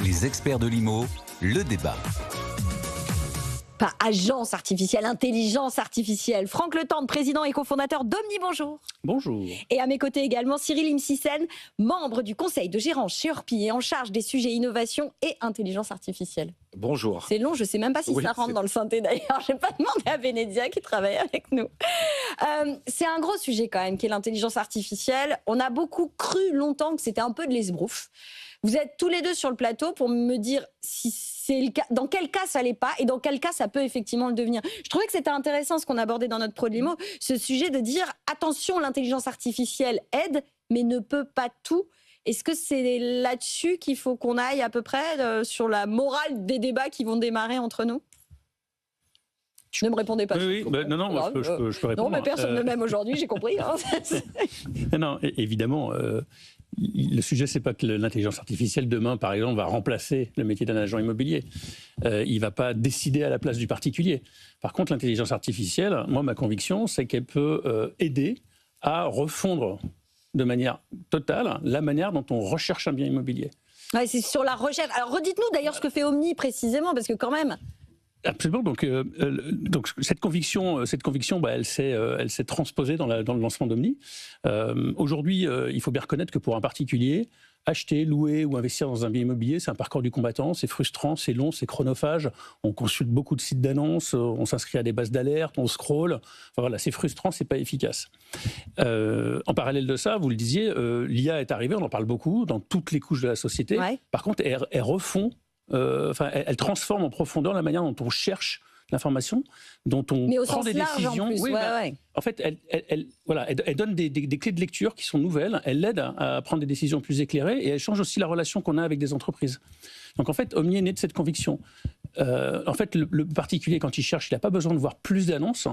Les experts de l'IMO, le débat. Pas agence artificielle, intelligence artificielle. Franck Letendre, président et cofondateur d'Omni, bonjour. Bonjour. Et à mes côtés également, Cyril Imsisen, membre du conseil de gérance chez Orpi et en charge des sujets innovation et intelligence artificielle. Bonjour. C'est long, je ne sais même pas si ça rentre dans le synthé d'ailleurs. Je n'ai pas demandé à Vénédia qui travaille avec nous. C'est un gros sujet quand même, qui est l'intelligence artificielle. On a beaucoup cru longtemps que c'était un peu de l'esbrouf. Vous êtes tous les deux sur le plateau pour me dire si c'est le cas, dans quel cas ça l'est pas et dans quel cas ça peut effectivement le devenir. Je trouvais que c'était intéressant ce qu'on abordait dans notre Pro de l'IMO, ce sujet de dire attention, l'intelligence artificielle aide, mais ne peut pas tout. Est-ce que c'est là-dessus qu'il faut qu'on aille à peu près sur la morale des débats qui vont démarrer entre nous ? Ne me répondez pas. Oui, non, moi, je peux répondre. Non, mais personne ne m'aime aujourd'hui, j'ai compris. Hein. Non, évidemment, le sujet, c'est pas que l'intelligence artificielle, demain, par exemple, va remplacer le métier d'un agent immobilier. Il ne va pas décider à la place du particulier. Par contre, l'intelligence artificielle, moi, ma conviction, c'est qu'elle peut aider à refondre de manière totale la manière dont on recherche un bien immobilier. Ouais, c'est sur la recherche. Alors, redites-nous d'ailleurs ce que fait Omni précisément, parce que quand même... Absolument. Donc cette conviction, elle s'est transposée dans le lancement d'Omni. Aujourd'hui, il faut bien reconnaître que pour un particulier, acheter, louer ou investir dans un bien immobilier, c'est un parcours du combattant, c'est frustrant, c'est long, c'est chronophage. On consulte beaucoup de sites d'annonces, on s'inscrit à des bases d'alerte, on scrolle. Enfin, voilà, c'est frustrant, c'est pas efficace. En parallèle de ça, vous le disiez, l'IA est arrivée, on en parle beaucoup dans toutes les couches de la société. Ouais. Par contre, elle refond. Elle transforme en profondeur la manière dont on cherche l'information, dont on prend des décisions. En plus, ouais. En fait, elle donne des clés de lecture qui sont nouvelles, elle aide à prendre des décisions plus éclairées et elle change aussi la relation qu'on a avec des entreprises. Donc en fait, Omni est né de cette conviction. En fait, le particulier, quand il cherche, il n'a pas besoin de voir plus d'annonces,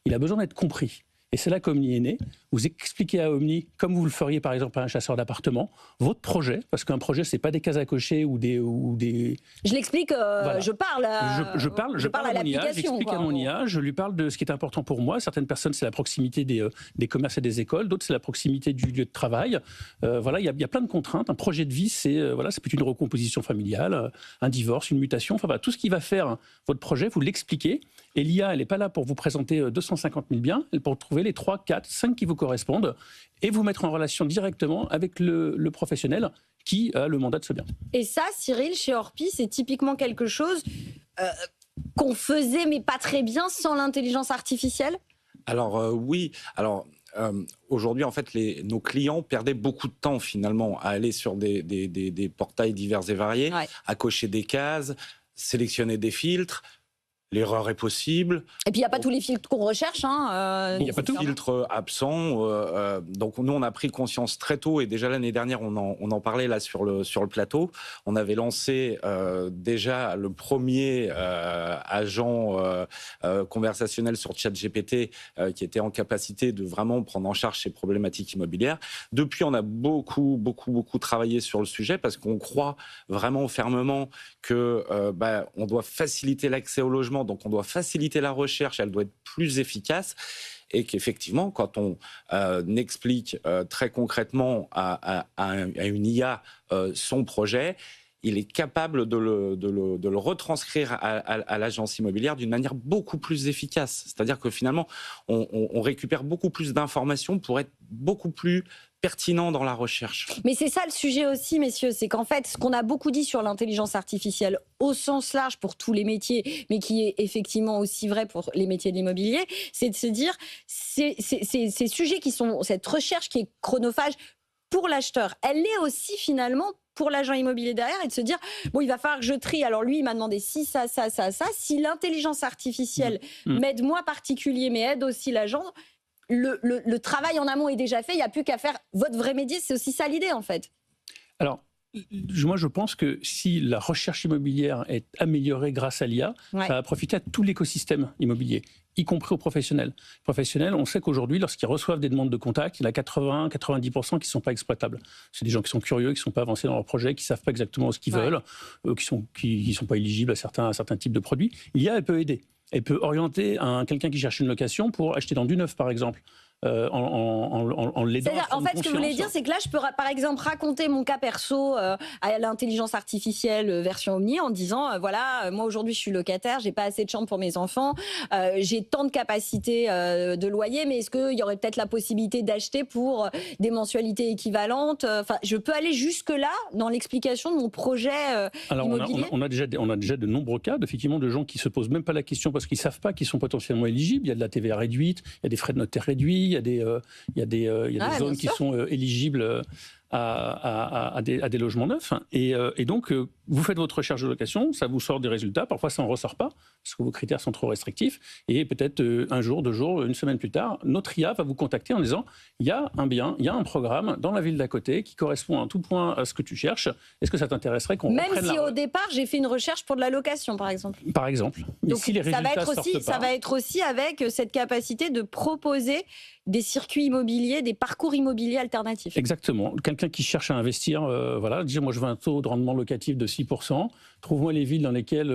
il a besoin d'être compris. Et c'est là qu'Omni est né. Vous expliquez à Omni, comme vous le feriez par exemple à un chasseur d'appartements, votre projet, parce qu'un projet, c'est pas des cases à cocher ou des... Je l'explique, voilà. Je parle à mon IA, j'explique à mon IA, je lui parle de ce qui est important pour moi. Certaines personnes, c'est la proximité des commerces et des écoles, d'autres, c'est la proximité du lieu de travail. Voilà, il y a plein de contraintes. Un projet de vie, ça peut être une recomposition familiale, un divorce, une mutation, enfin voilà, tout ce qui va faire votre projet, vous l'expliquez. Et l'IA, elle n'est pas là pour vous présenter 250 000 biens, elle est pour trouver les 3, 4, 5 qui vous correspondent et vous mettre en relation directement avec le professionnel qui a le mandat de ce bien. Et ça, Cyril, chez Orpi, c'est typiquement quelque chose qu'on faisait, mais pas très bien, sans l'intelligence artificielle ? Alors oui, aujourd'hui, en fait, nos clients perdaient beaucoup de temps, finalement, à aller sur des portails divers et variés, à cocher des cases, sélectionner des filtres. L'erreur est possible. Et puis, il n'y a pas tous les filtres qu'on recherche. Il n'y a pas tous les filtres absents. Donc, nous, on a pris conscience très tôt. Et déjà, l'année dernière, on en parlait là sur le plateau. On avait lancé déjà le premier agent conversationnel sur ChatGPT qui était en capacité de vraiment prendre en charge ces problématiques immobilières. Depuis, on a beaucoup travaillé sur le sujet parce qu'on croit vraiment fermement qu'on doit faciliter l'accès au logement. Donc, on doit faciliter la recherche, elle doit être plus efficace. Et qu'effectivement, quand on explique très concrètement à une IA son projet, il est capable de le retranscrire à l'agence immobilière d'une manière beaucoup plus efficace. C'est-à-dire que finalement, on récupère beaucoup plus d'informations pour être beaucoup plus pertinent dans la recherche. Mais c'est ça le sujet aussi, messieurs, c'est qu'en fait, ce qu'on a beaucoup dit sur l'intelligence artificielle au sens large pour tous les métiers, mais qui est effectivement aussi vrai pour les métiers de l'immobilier, c'est de se dire, ces sujets qui sont, cette recherche qui est chronophage pour l'acheteur, elle est aussi finalement pour l'agent immobilier derrière et de se dire, bon, il va falloir que je trie. Alors lui, il m'a demandé si, ça. Si l'intelligence artificielle m'aide moi particulier, mais aide aussi l'agent, le travail en amont est déjà fait, il n'y a plus qu'à faire votre vrai métier, c'est aussi ça l'idée en fait. Alors, moi je pense que si la recherche immobilière est améliorée grâce à l'IA, ça va profiter à tout l'écosystème immobilier, y compris aux professionnels. Les professionnels, on sait qu'aujourd'hui, lorsqu'ils reçoivent des demandes de contact, il y en a 80-90% qui ne sont pas exploitables. C'est des gens qui sont curieux, qui ne sont pas avancés dans leur projet, qui ne savent pas exactement ce qu'ils veulent, qui ne sont pas éligibles à certains types de produits. L'IA, elle peut aider. Elle peut orienter quelqu'un qui cherche une location pour acheter dans du neuf, par exemple, en l'aidant. En fait, ce que vous voulez dire, c'est que là, je peux par exemple raconter mon cas perso à l'intelligence artificielle version Omni en disant voilà, moi aujourd'hui je suis locataire, j'ai pas assez de chambres pour mes enfants, j'ai tant de capacité de loyer, mais est-ce qu'il y aurait peut-être la possibilité d'acheter pour des mensualités équivalentes? Enfin, je peux aller jusque-là dans l'explication de mon projet immobilier. On a déjà de nombreux cas, effectivement, de gens qui se posent même pas la question parce qu'ils savent pas qu'ils sont potentiellement éligibles. Il y a de la TVA réduite, il y a des frais de notaire réduits, il y a des zones qui sont éligibles à des logements neufs. Et donc, vous faites votre recherche de location, ça vous sort des résultats. Parfois, ça n'en ressort pas parce que vos critères sont trop restrictifs. Et peut-être un jour, 2 jours, une semaine plus tard, notre IA va vous contacter en disant il y a un bien, il y a un programme dans la ville d'à côté qui correspond en tout point à ce que tu cherches. Est-ce que ça t'intéresserait qu'on reprenne Même si au départ, j'ai fait une recherche pour de la location, par exemple. Par exemple. Mais Donc, si les résultats sortent ça va être aussi avec cette capacité de proposer des circuits immobiliers, des parcours immobiliers alternatifs. Exactement. Quelqu'un qui cherche à investir, voilà, dire moi je veux un taux de rendement locatif de 6%, trouve-moi les villes dans lesquelles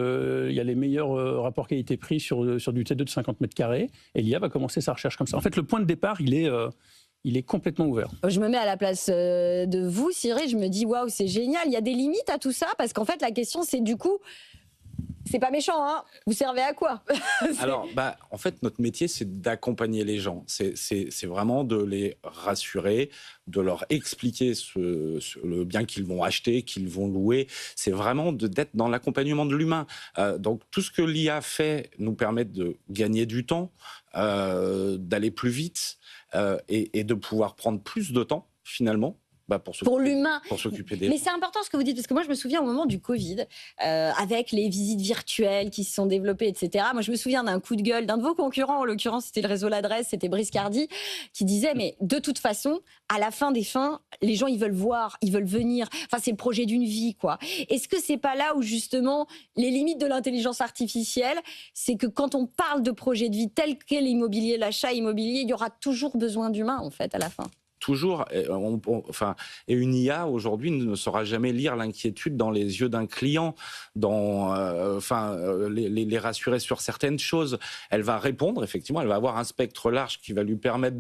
il y a les meilleurs rapports qualité-prix sur du T2 de 50 mètres carrés, et l'IA va commencer sa recherche comme ça. En fait, le point de départ, il est complètement ouvert. Je me mets à la place de vous, Cyril, je me dis waouh, c'est génial. Il y a des limites à tout ça, parce qu'en fait, la question, c'est du coup, c'est pas méchant, hein. Vous servez à quoi? Alors, en fait, notre métier, c'est d'accompagner les gens. C'est vraiment de les rassurer, de leur expliquer le bien qu'ils vont acheter, qu'ils vont louer. C'est vraiment d'être dans l'accompagnement de l'humain. Donc, tout ce que l'IA fait nous permet de gagner du temps, d'aller plus vite et de pouvoir prendre plus de temps, finalement. Pour l'humain. Pour s'occuper des gens. Mais c'est important ce que vous dites, parce que moi, je me souviens au moment du Covid, avec les visites virtuelles qui se sont développées, etc. Moi, je me souviens d'un coup de gueule d'un de vos concurrents, en l'occurrence, c'était le réseau L'Adresse, c'était Brice Cardi, qui disait, mais de toute façon, à la fin des fins, les gens, ils veulent voir, ils veulent venir. Enfin, c'est le projet d'une vie, quoi. Est-ce que c'est pas là où, justement, les limites de l'intelligence artificielle, c'est que quand on parle de projet de vie tel qu'est l'immobilier, l'achat immobilier, il y aura toujours besoin d'humain, en fait, à la fin. Toujours, et une IA aujourd'hui ne saura jamais lire l'inquiétude dans les yeux d'un client, les rassurer sur certaines choses. Elle va répondre, effectivement, elle va avoir un spectre large qui va lui permettre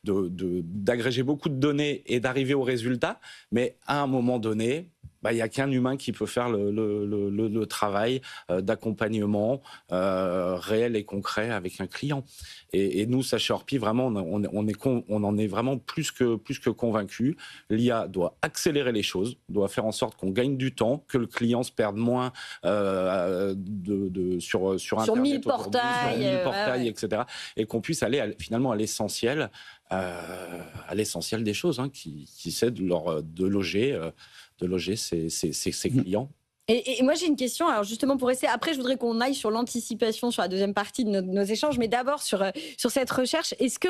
d'agréger beaucoup de données et d'arriver au résultat, mais à un moment donné, il n'y a qu'un humain qui peut faire le travail d'accompagnement réel et concret avec un client. Et nous, chez Orpi, vraiment, on en est vraiment plus que convaincus. L'IA doit accélérer les choses, doit faire en sorte qu'on gagne du temps, que le client se perde moins sur Internet, 1000 portails, etc. Et qu'on puisse aller finalement à l'essentiel des choses, qui c'est de loger ses clients. Et moi, j'ai une question, alors justement pour essayer, après je voudrais qu'on aille sur l'anticipation sur la deuxième partie de nos échanges, mais d'abord sur cette recherche, est-ce que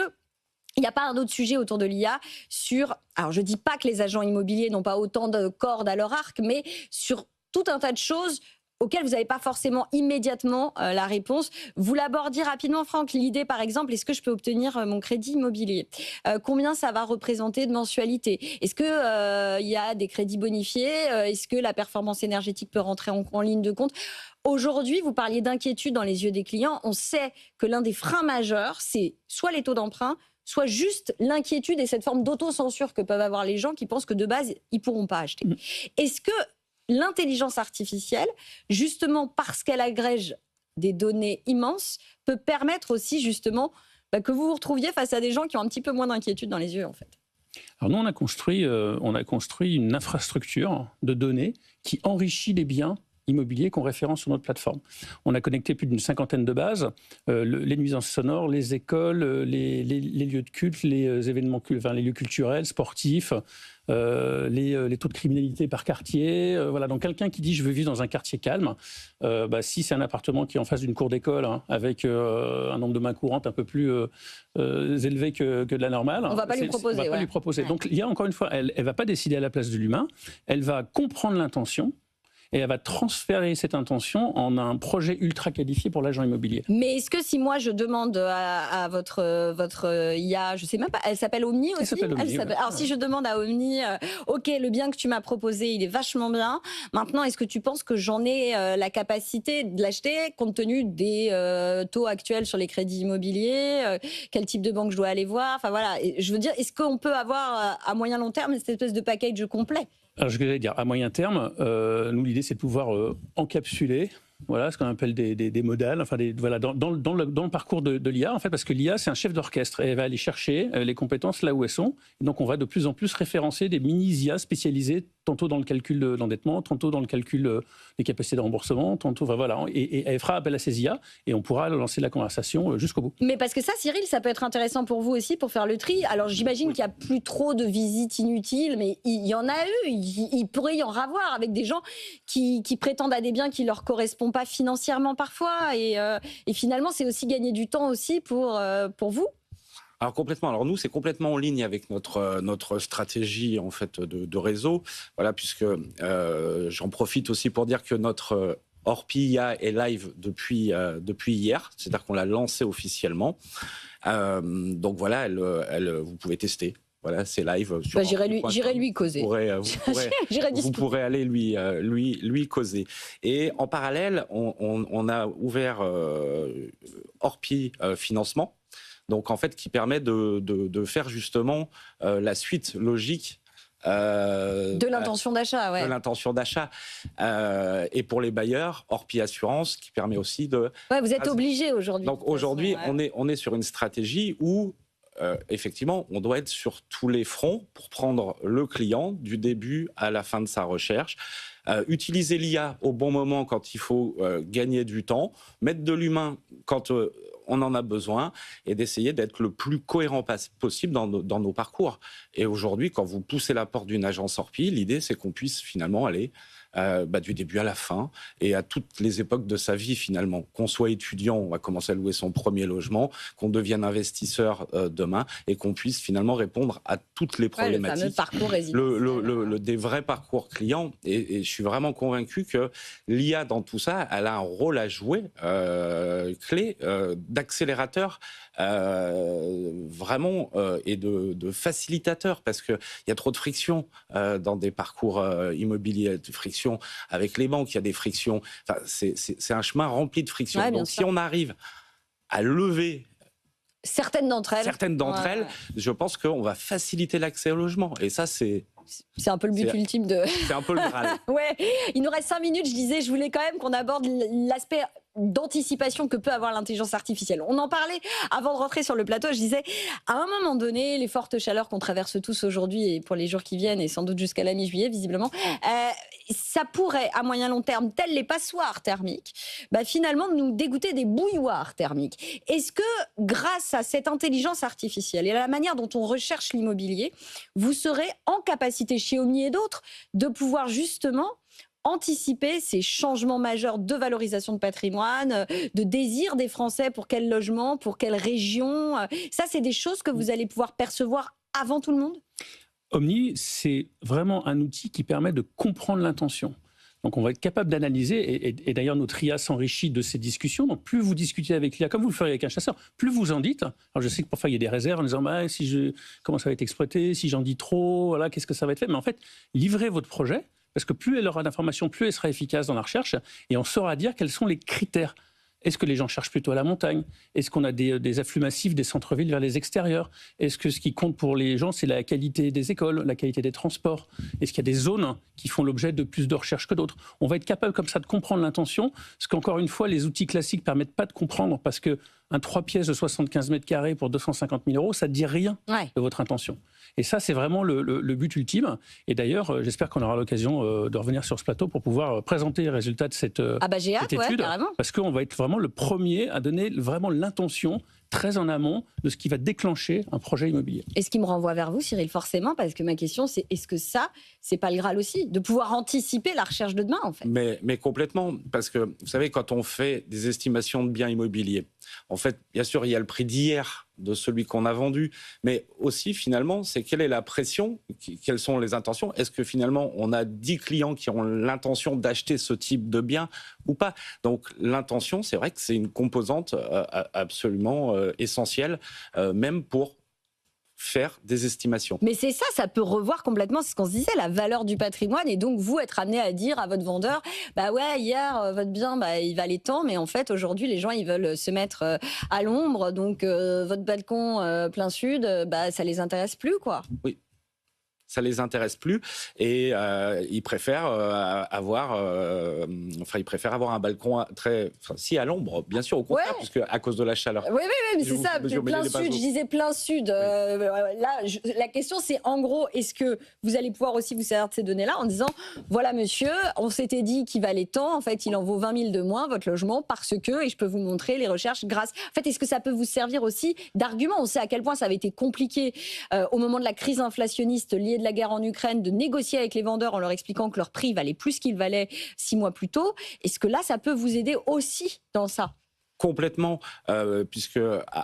il n'y a pas un autre sujet autour de l'IA sur, alors je ne dis pas que les agents immobiliers n'ont pas autant de cordes à leur arc, mais sur tout un tas de choses auxquelles vous n'avez pas forcément immédiatement la réponse. Vous l'abordiez rapidement, Franck, l'idée par exemple, est-ce que je peux obtenir mon crédit immobilier? Combien ça va représenter de mensualité? Est-ce qu'il y a des crédits bonifiés? Est-ce que la performance énergétique peut rentrer en ligne de compte? Aujourd'hui, vous parliez d'inquiétude dans les yeux des clients. On sait que l'un des freins majeurs, c'est soit les taux d'emprunt, soit juste l'inquiétude et cette forme d'autocensure que peuvent avoir les gens qui pensent que de base, ils ne pourront pas acheter. Est-ce que l'intelligence artificielle, justement parce qu'elle agrège des données immenses, peut permettre aussi justement que vous vous retrouviez face à des gens qui ont un petit peu moins d'inquiétude dans les yeux, en fait? Alors nous, on a construit une infrastructure de données qui enrichit les biens immobiliers qu'on référence sur notre plateforme. On a connecté plus d'une 50aine de bases, les nuisances sonores, les écoles, les lieux de culte, les événements, les lieux culturels, sportifs, les taux de criminalité par quartier. Voilà. Donc quelqu'un qui dit je veux vivre dans un quartier calme, si c'est un appartement qui est en face d'une cour d'école, avec un nombre de mains courantes un peu plus élevé que de la normale, on ne va pas lui proposer. On va pas lui proposer. Donc il y a encore une fois, elle ne va pas décider à la place de l'humain, elle va comprendre l'intention. et elle va transférer cette intention en un projet ultra qualifié pour l'agent immobilier. Mais est-ce que si moi je demande à votre IA, je sais même pas, elle s'appelle Omni aussi? Elle s'appelle Omni, ouais. Alors si je demande à Omni, ok, le bien que tu m'as proposé, il est vachement bien. Maintenant, est-ce que tu penses que j'en ai la capacité de l'acheter compte tenu des taux actuels sur les crédits immobiliers? Quel type de banque je dois aller voir? Enfin voilà, et je veux dire, est-ce qu'on peut avoir à moyen long terme cette espèce de package complet? Alors, je vais dire, à moyen terme, nous, l'idée, c'est de pouvoir encapsuler, voilà, ce qu'on appelle des modèles, enfin, voilà, dans le parcours de l'IA, en fait, parce que l'IA, c'est un chef d'orchestre, et elle va aller chercher les compétences là où elles sont. Et donc, on va de plus en plus référencer des mini-IA spécialisées, tantôt dans le calcul de l'endettement, tantôt dans le calcul des capacités de remboursement, tantôt, enfin, voilà, et elle fera appel à ces IA, et on pourra lancer la conversation jusqu'au bout. Mais parce que ça, Cyril, ça peut être intéressant pour vous aussi, pour faire le tri. Alors, j'imagine qu'il n'y a plus trop de visites inutiles, mais il y en a eu. Il pourrait y en avoir avec des gens qui prétendent à des biens qui ne leur correspondent pas financièrement parfois. Et finalement, c'est aussi gagner du temps aussi pour vous. Alors complètement. Alors nous, c'est complètement en ligne avec notre stratégie en fait de réseau. Voilà, puisque j'en profite aussi pour dire que notre Orpi-IA est live depuis hier. C'est-à-dire qu'on l'a lancé officiellement. Donc voilà, vous pouvez tester. Voilà, c'est live. J'irai lui causer. Vous pourrez aller lui causer. Et en parallèle, on a ouvert Orpi Financement. Donc, en fait, qui permet de faire justement la suite logique de l'intention d'achat. Ouais. De l'intention d'achat. Et pour les bailleurs, Orpi Assurance, qui permet aussi de... Ouais, vous êtes obligés aujourd'hui. Donc, aujourd'hui, on est sur une stratégie où, effectivement, on doit être sur tous les fronts pour prendre le client du début à la fin de sa recherche. Utiliser l'IA au bon moment quand il faut gagner du temps, mettre de l'humain quand on en a besoin et d'essayer d'être le plus cohérent possible dans nos parcours. Et aujourd'hui, quand vous poussez la porte d'une agence Orpi, l'idée c'est qu'on puisse finalement aller du début à la fin et à toutes les époques de sa vie finalement. Qu'on soit étudiant, on va commencer à louer son premier logement, qu'on devienne investisseur demain et qu'on puisse finalement répondre à toutes les problématiques. Le fameux parcours résidentiel. Des vrais parcours clients. Et je suis vraiment convaincu que l'IA dans tout ça, elle a un rôle à jouer clé d'accélérateur vraiment et de facilitateur parce qu'il y a trop de friction dans des parcours immobiliers, de friction avec les banques, il y a des frictions. Enfin, c'est un chemin rempli de frictions. Ouais, donc si on arrive à lever certaines d'entre elles, je pense qu'on va faciliter l'accès au logement. Et ça, c'est un peu le but ultime de... C'est un peu le Graal. Ouais, il nous reste 5 minutes, je disais, je voulais quand même qu'on aborde l'aspect d'anticipation que peut avoir l'intelligence artificielle. On en parlait avant de rentrer sur le plateau, je disais, à un moment donné, les fortes chaleurs qu'on traverse tous aujourd'hui et pour les jours qui viennent, et sans doute jusqu'à la mi-juillet, visiblement, ça pourrait, à moyen long terme, telles les passoires thermiques, finalement nous dégoûter des bouilloires thermiques. Est-ce que, grâce à cette intelligence artificielle et à la manière dont on recherche l'immobilier, vous serez en capacité, chez Omni et d'autres, de pouvoir justement anticiper ces changements majeurs de valorisation de patrimoine, de désir des Français pour quel logement, pour quelle région? Ça, c'est des choses que vous allez pouvoir percevoir avant tout le monde? Omni, c'est vraiment un outil qui permet de comprendre l'intention. Donc on va être capable d'analyser, et d'ailleurs notre IA s'enrichit de ces discussions. Donc plus vous discutez avec l'IA, comme vous le feriez avec un chasseur, plus vous en dites. Alors je sais que parfois il y a des réserves en disant comment ça va être exploité, si j'en dis trop, voilà, qu'est-ce que ça va être fait. Mais en fait, livrez votre projet, parce que plus elle aura d'informations, plus elle sera efficace dans la recherche, et on saura dire quels sont les critères. Est-ce que les gens cherchent plutôt à la montagne? Est-ce qu'on a des afflux massifs des centres-villes vers les extérieurs? Est-ce que ce qui compte pour les gens, c'est la qualité des écoles, la qualité des transports? Est-ce qu'il y a des zones qui font l'objet de plus de recherches que d'autres? On va être capable comme ça de comprendre l'intention, ce qu'encore une fois, les outils classiques ne permettent pas de comprendre, parce qu'un 3 pièces de 75 mètres carrés pour 250 000 €, ça ne dit rien de votre intention. Et ça, c'est vraiment le but ultime. Et d'ailleurs, j'espère qu'on aura l'occasion de revenir sur ce plateau pour pouvoir présenter les résultats de cette étude. Parce qu'on va être vraiment le premier à donner vraiment l'intention très en amont de ce qui va déclencher un projet immobilier. Et ce qui me renvoie vers vous, Cyril, forcément, parce que ma question, c'est est-ce que ça, c'est pas le Graal aussi, de pouvoir anticiper la recherche de demain, en fait? Mais complètement, parce que, vous savez, quand on fait des estimations de biens immobiliers, en fait, bien sûr, il y a le prix d'hier, de celui qu'on a vendu, mais aussi finalement, c'est quelle est la pression, quelles sont les intentions. Est-ce que finalement, on a 10 clients qui ont l'intention d'acheter ce type de bien ou pas? Donc l'intention, c'est vrai que c'est une composante absolument essentielle, même pour faire des estimations. Mais c'est ça, ça peut revoir complètement, c'est ce qu'on se disait, la valeur du patrimoine, et donc vous être amené à dire à votre vendeur, bah ouais, hier, votre bien, bah, il valait tant, mais en fait, aujourd'hui, les gens, ils veulent se mettre à l'ombre, donc votre balcon plein sud, bah, ça les intéresse plus, quoi. Oui. Ça les intéresse plus et ils préfèrent avoir un balcon si à l'ombre, bien sûr, au contraire, puisque à cause de la chaleur. Oui, mais c'est ça, plein sud, je disais plein sud. Là, la question, c'est en gros, est-ce que vous allez pouvoir aussi vous servir de ces données-là en disant, voilà monsieur, on s'était dit qu'il valait tant, en fait, il en vaut 20 000 de moins, votre logement, parce que, et je peux vous montrer les recherches grâce... En fait, est-ce que ça peut vous servir aussi d'argument? On sait à quel point ça avait été compliqué au moment de la crise inflationniste liée de la guerre en Ukraine, de négocier avec les vendeurs en leur expliquant que leur prix valait plus qu'il valait 6 mois plus tôt. Est-ce que là, ça peut vous aider aussi dans ça? Complètement, puisque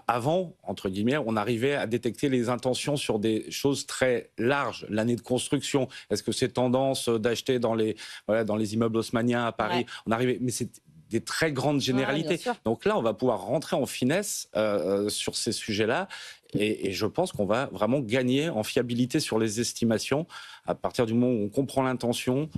avant, entre guillemets, on arrivait à détecter les intentions sur des choses très larges. L'année de construction, est-ce que c'est tendance d'acheter dans les immeubles haussmanniens à Paris? On arrivait, mais c'est des très grandes généralités. Donc là, on va pouvoir rentrer en finesse sur ces sujets-là. Et je pense qu'on va vraiment gagner en fiabilité sur les estimations à partir du moment où on comprend l'intention,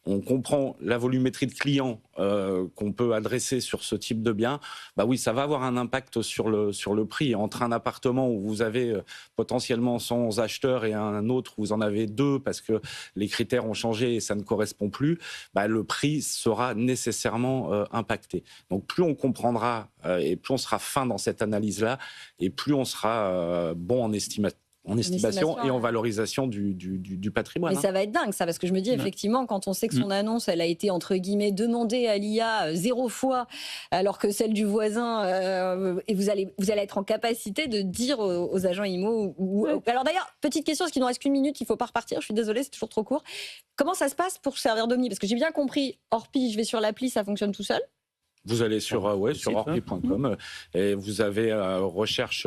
on comprend la volumétrie de clients qu'on peut adresser sur ce type de bien. Bah oui, ça va avoir un impact sur le prix. Entre un appartement où vous avez potentiellement 100 acheteurs et un autre où vous en avez 2 parce que les critères ont changé et ça ne correspond plus, bah le prix sera nécessairement impacté. Donc plus on comprendra et plus on sera fin dans cette analyse-là et plus on sera bon en estimation et en valorisation du patrimoine. Mais ça va être dingue, ça, parce que je me dis, effectivement, quand on sait que son annonce, elle a été, entre guillemets, demandée à l'IA 0 fois, alors que celle du voisin, et vous allez être en capacité de dire aux agents IMO... Alors d'ailleurs, petite question, parce qu'il nous reste qu'une minute, il ne faut pas repartir, je suis désolée, c'est toujours trop court. Comment ça se passe pour servir d'Omni? Parce que j'ai bien compris, Orpi, je vais sur l'appli, ça fonctionne tout seul. Vous allez sur orpi.com et vous avez recherche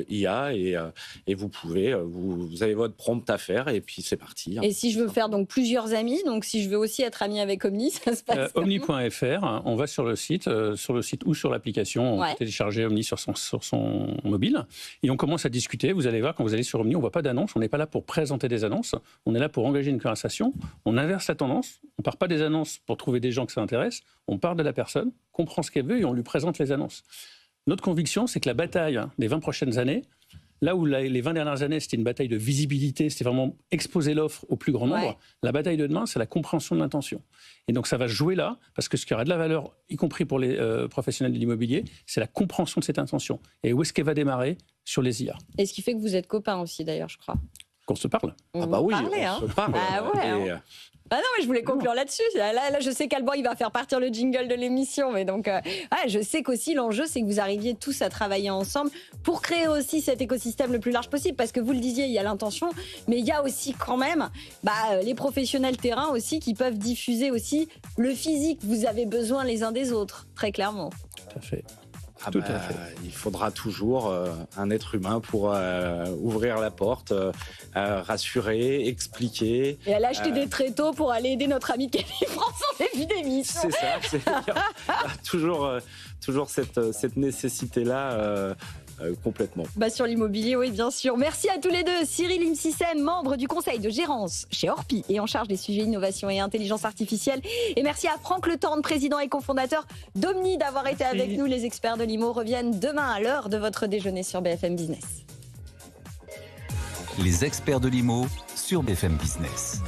IA et vous pouvez, vous avez votre prompt à faire et puis c'est parti. Et si je veux faire donc plusieurs amis, donc si je veux aussi être ami avec Omni, ça se passe Omni.fr, on va sur le site ou sur l'application, on peut télécharger Omni sur son mobile et on commence à discuter. Vous allez voir, quand vous allez sur Omni, on ne voit pas d'annonce, on n'est pas là pour présenter des annonces, on est là pour engager une conversation, on inverse la tendance, on ne part pas des annonces pour trouver des gens que ça intéresse, on part de la personne, comprend ce qu'elle veut et on lui présente les annonces. Notre conviction, c'est que la bataille des 20 prochaines années, là où les 20 dernières années, c'était une bataille de visibilité, c'était vraiment exposer l'offre au plus grand nombre, la bataille de demain, c'est la compréhension de l'intention. Et donc ça va se jouer là, parce que ce qui aura de la valeur, y compris pour les professionnels de l'immobilier, c'est la compréhension de cette intention. Et où est-ce qu'elle va démarrer? Sur les IA. Et ce qui fait que vous êtes copains aussi, d'ailleurs, je crois. Qu'on se parle. Ah bah oui, on se parle. Ah non, mais je voulais conclure là-dessus. Là, je sais qu'Alban, il va faire partir le jingle de l'émission. Mais donc, je sais qu'aussi, l'enjeu, c'est que vous arriviez tous à travailler ensemble pour créer aussi cet écosystème le plus large possible. Parce que vous le disiez, il y a l'intention, mais il y a aussi quand même les professionnels terrain aussi qui peuvent diffuser aussi le physique. Vous avez besoin les uns des autres, très clairement. Tout à fait. Tout à fait. Il faudra toujours un être humain pour ouvrir la porte, rassurer, expliquer. Et aller acheter des tréteaux pour aller aider notre ami Kelly France en début d'émission. C'est ça. toujours cette nécessité-là. Complètement. Sur l'immobilier, oui, bien sûr. Merci à tous les deux. Cyril Imsissem, membre du conseil de gérance chez Orpi et en charge des sujets innovation et intelligence artificielle. Et merci à Franck Le Tendre, président et cofondateur d'Omni, d'avoir été avec nous. Les experts de l'IMO reviennent demain à l'heure de votre déjeuner sur BFM Business. Les experts de l'IMO sur BFM Business.